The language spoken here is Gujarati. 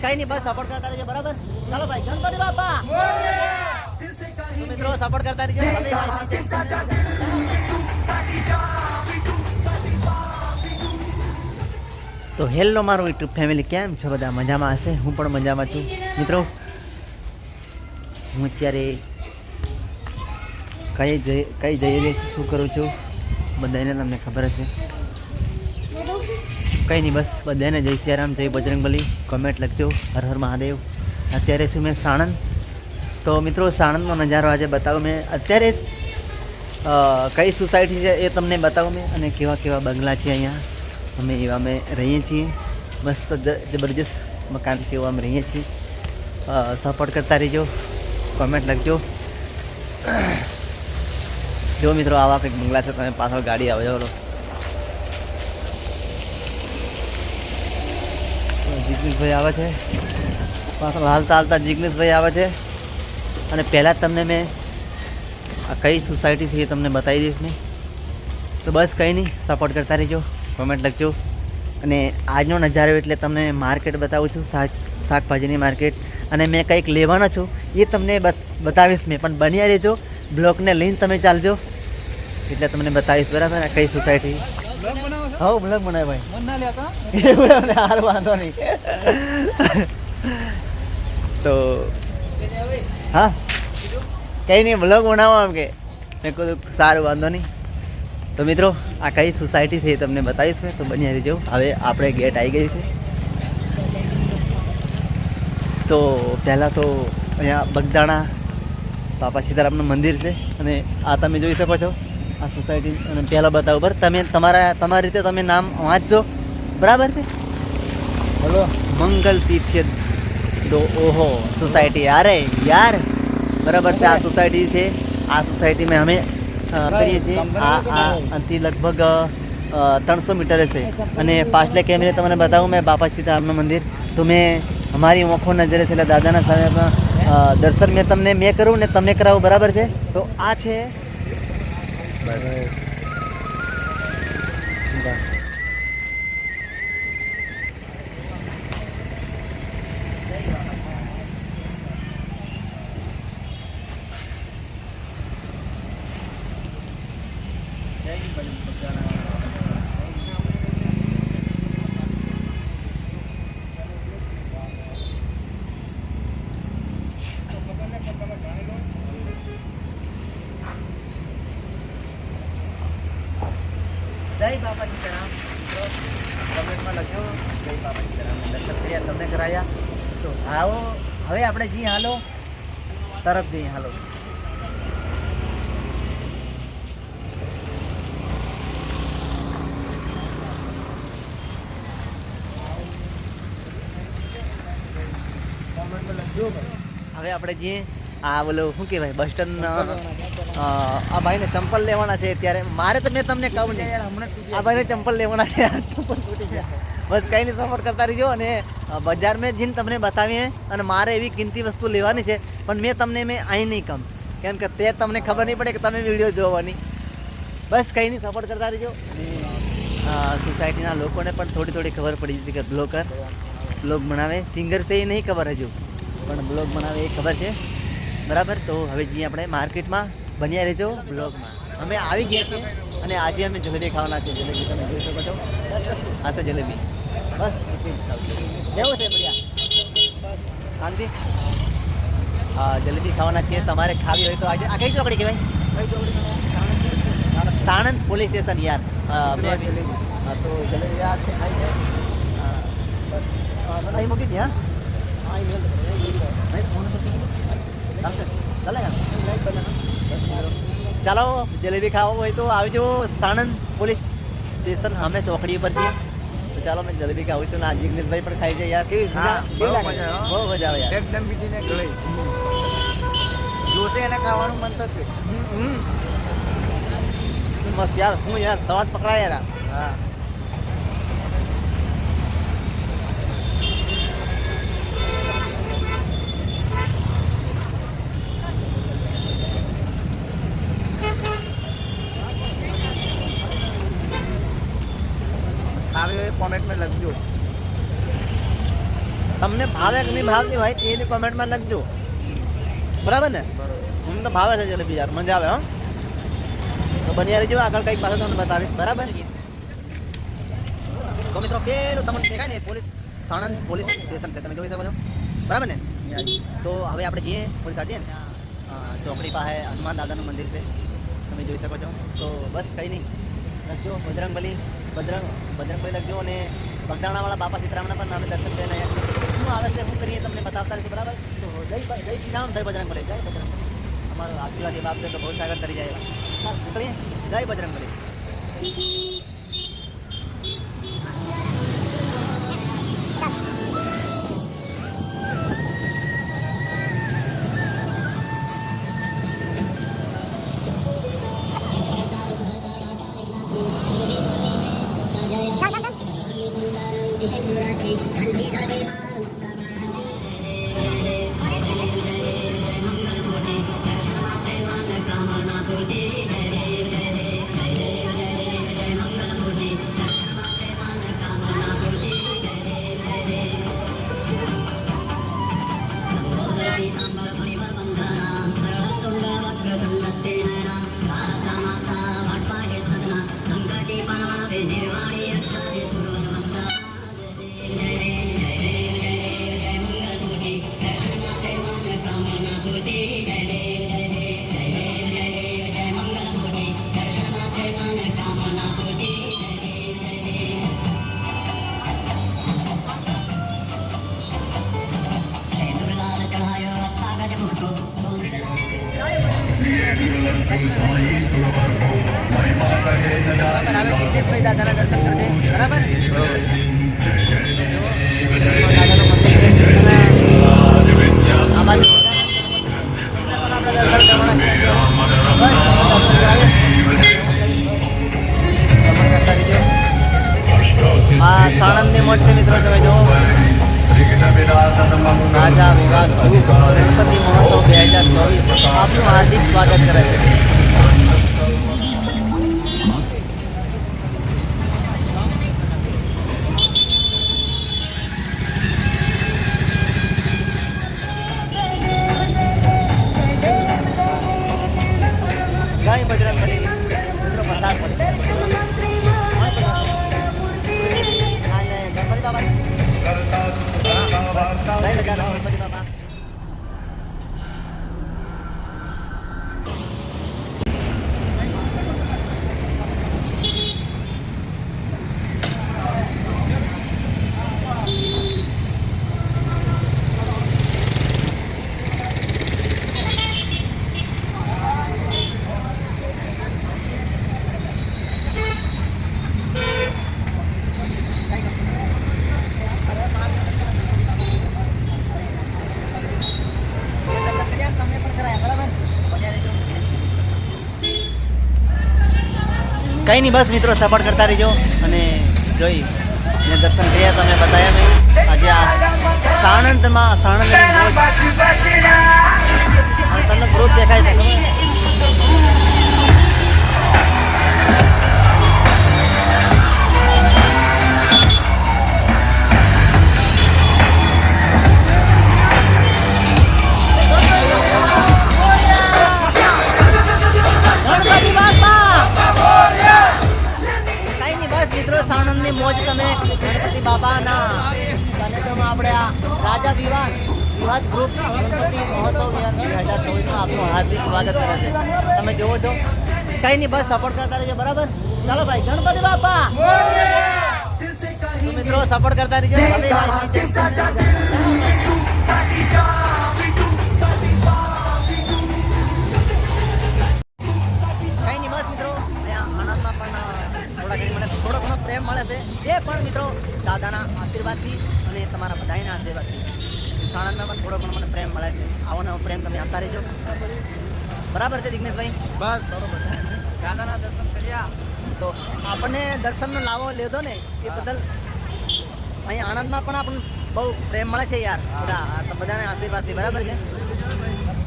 કઈ નહીં બસ સપોર્ટ કરતા રહેજો બરાબર. ચાલો ભાઈ ગણપતિ બાપા મિત્રો સપોર્ટ કરતા રહેજો. તો હેલો મારું યુટ્યુબ ફેમિલી, કેમ છો બધા? મજામાં હશે? હું પણ મજામાં છું મિત્રો. હું અત્યારે કઈ જઈ રહી છું, શું કરું છું બધાને તમને ખબર હશે. કંઈ નહીં, બસ બધાને જય સિયારામ, જય બજરંગબલી. કોમેન્ટ લખજો, હર હર મહાદેવ. અત્યારે છું મેં સાણંદ. તો મિત્રો સાણંદનો નજારો આજે બતાવું મેં. અત્યારે કઈ સોસાયટી છે એ તમને બતાવું મેં, અને કેવા કેવા બંગલા છે અહીંયા. અમે એવા અમે રહીએ છીએ, મસ્ત જબરજસ્ત મકાન છે એવા અમે રહીએ છીએ. સપોર્ટ કરતા રહીજો, કોમેન્ટ લખજો. જો મિત્રો આવા કંઈક બંગલા છે, તમે પાછળ ગાડી આવે ચાલો. જિગ્નેશભાઈ આવે છે પાછળ, હાલતા હાલતા જિગ્નેશભાઈ આવે છે. અને પહેલાં જ તમને મેં આ કઈ સોસાયટી છે એ તમને બતાવી દઈશ મેં. તો બસ કંઈ નહીં, સપોર્ટ કરતા રહીજો, કોમેન્ટ લખજો. અને આજનો નજારો એટલે તમને માર્કેટ બતાવું છું, શાકભાજીની માર્કેટ. અને મેં કંઈક લેવાનો છું એ તમને બતાવીશ મેં, પણ બન્યા રહેજો, બ્લોગને લઈને તમે ચાલજો એટલે તમને બતાવીશ બરાબર. કઈ સોસાયટી હા બ્લોગ બનાવે ભાઈ, હાલ વાંધો નહીં. તો હા કંઈ નહીં, બ્લોગ બનાવો એમ કે મેં કહું સારું, વાંધો નહીં. તો મિત્રો આ કઈ સોસાયટી છે એ તમને બતાવીશ મેં, તો બન્યા રહેજો. હવે આપણે ગેટ આવી ગઈ છે. તો પહેલાં તો અહીંયા બગદાણા બાપા સીતારામનું મંદિર છે, અને આ તમે જોઈ શકો છો આ સોસાયટી. અને પહેલાં બતાવું બરાબર, તમે તમારી રીતે તમે નામ વાંચજો બરાબર છે. બોલો મંગલ તીર્થ દો ઓહો સોસાયટી. અરે યાર બરાબર છે, આ સોસાયટી છે. આ સોસાયટીમાં અમે કરીએ છીએ. આથી લગભગ 300 મીટર હશે. અને પાછલે કેમેરે તમને બતાવું મેં બાપા સીતારામનું મંદિર. તો મેં અમારી ઓખો નજરે છે એટલે દાદાના સાહેબના દર્શન મેં કરું ને તમને કરાવું બરાબર છે. તો આ છે જય બાપા સીતારામ. કમેન્ટમાં લખ્યો જય બાપા સીતારામ. દર્શન કર્યા, તમને કરાયા. તો આવો હવે આપણે જી હાલો તરફ જઈએ, હાલો. હવે આપણે જઈએ આ બોલો શું કહેવાય બસ સ્ટેન્ડ. આ ભાઈને ચંપલ લેવાના છે અત્યારે. મારે તો મેં તમને કહું ને આ ભાઈને ચંપલ લેવાના છે, ચંપલ તૂટી ગયા. બસ કંઈ નહીં, સપોર્ટ કરતા રહીજો. અને બજારમાં જઈને તમને બતાવીએ. અને મારે એવી કિંમતી વસ્તુ લેવાની છે, પણ મેં અહીં નહીં કહું, કેમ કે તે તમને ખબર નહીં પડે કે તમે વિડીયો જોવાની. બસ કંઈ નહીં, સપોર્ટ કરતા રહીજો. અને સોસાયટીના લોકોને પણ થોડી ખબર પડી હતી કે બ્લોગ બનાવે. સિંગર છે એ નહીં ખબર હજુ, પણ બ્લોગ બનાવે એ ખબર છે બરાબર. તો હવે જઈએ આપણે માર્કેટમાં, બન્યા રહેજો બ્લોગમાં. અમે આવી ગયા છીએ અને આજે અમે જલેબી ખાવાના છે. જલેબી તમે જોઈ શકો છો, આ તો જલેબી બસ કેવું છે બઢિયા શાંતિ. હા જલેબી ખાવાના છીએ. તમારે ખાવી હોય તો આજે આ કઈ ચોકડી કહેવાય? સાણંદ પોલીસ સ્ટેશન યાર. તો જલેબી આ છે, ખાઈ જાય અહીં મૂકી દે. ચાલો જલેબી ખાવા હોય તો આવજો સાણંદ પોલીસ સ્ટેશન સામે ચોકડી ઉપર છે. તો ચાલો મેં જલેબી ખાવું છું. ના જિગ્નેશભાઈ પણ ખાઈ જાય યાર. કેવી બહુ મજા આવે યાર, એકદમ બીજીને ગળી જોશે એને ખાવાનું મન થશે. મસ્ત યાર. હું યાર સવાજ પકડાય યાર. હા આવી હોય કોમેન્ટમાં લખજો. તમને ભાવે કે નહીં ભાવતી હોય એની કોમેન્ટમાં લખજો, બરાબર ને? મને તો ભાવે છે જલેબી યાર, મજા આવે. હા, તો બની રહેજો, આગળ કંઈક પાછું તમને બતાવીશ, બરાબર? તો મિત્રો પેલું તમને દેખાય ને પોલીસ સાણંદ પોલીસ સ્ટેશન છે, તમે જોઈ શકો છો, બરાબર ને? તો હવે આપણે જઈએ પોલીસ હાટીએ ને ચોકડી પાસે હનુમાન દાદાનું મંદિર છે, તમે જોઈ શકો છો. તો બસ કંઈ નહીં, લખજો બજરંગબલી, બજરંગબલી લખજો. અને બગદાણાવાળા બાપા સીતારામના પણ નામે દર્શન કરીને શું આવે છે, શું કરીએ તમને બતાવતા રહીશું, બરાબર? તો જય શ્રી રામ, જય બજરંગબલી, જય બજરંગબલી. અમારો આશીર્વાદ બાપ છે તો બહુ સાગર તરી જાય. નીકળીએ, જય બજરંગબલી. દાદાના દર્શન કરજે, બરાબર? સાણંદની મોટ છે મિત્રો, તમે જુઓ રાજા વિવાહ ગણપતિ મહોત્સવ 2024 આપનું હાર્દિક સ્વાગત કરે છે. જય બજરંગબલી મિત્રો, પ્રસાદ મળે. ગણપતિ બાબા, જય ગણપતિ બાબા. કંઈ નહીં, બસ મિત્રો સપોર્ટ કરતા રહીજો. અને જોઈ મેં દર્શન કર્યા, તમે બતાવ્યા નહીં. આજે આ સાણંદમાં તમને ગ્રુપ દેખાય છે, સાણંદની મોજ તમે ગણપતિ બાપાના સાનિધ્યમાં આપણે આ રાજા વિવાહ ગ્રુપ ગણપતિ મહોત્સવ 2024 આપનું હાર્દિક સ્વાગત કરે છે. તમે જોવો છો, કંઈ નહીં, બસ સપોર્ટ કરતા રહેજો, બરાબર? ચાલો ભાઈ, ગણપતિ બાપા મિત્રો સપોર્ટ કરતા રહેજો. થોડો ઘણો પ્રેમ મળે છે, એ પણ મિત્રો દાદાના આશીર્વાદથી અને તમારા બધાના આશીર્વાદથી સાણંદમાં પણ થોડો ઘણો મને પ્રેમ મળે છે. આવો નવો પ્રેમ તમે આપતા રહેજો, બરાબર છે જિગ્નેશભાઈ? બસ બરોબર, દાદાના દર્શન કર્યા તો આપણને દર્શનનો લાવો લીધો ને એ બદલ અહીં આણંદમાં પણ આપણને બહુ પ્રેમ મળે છે યાર, બધાને આશીર્વાદથી, બરાબર છે?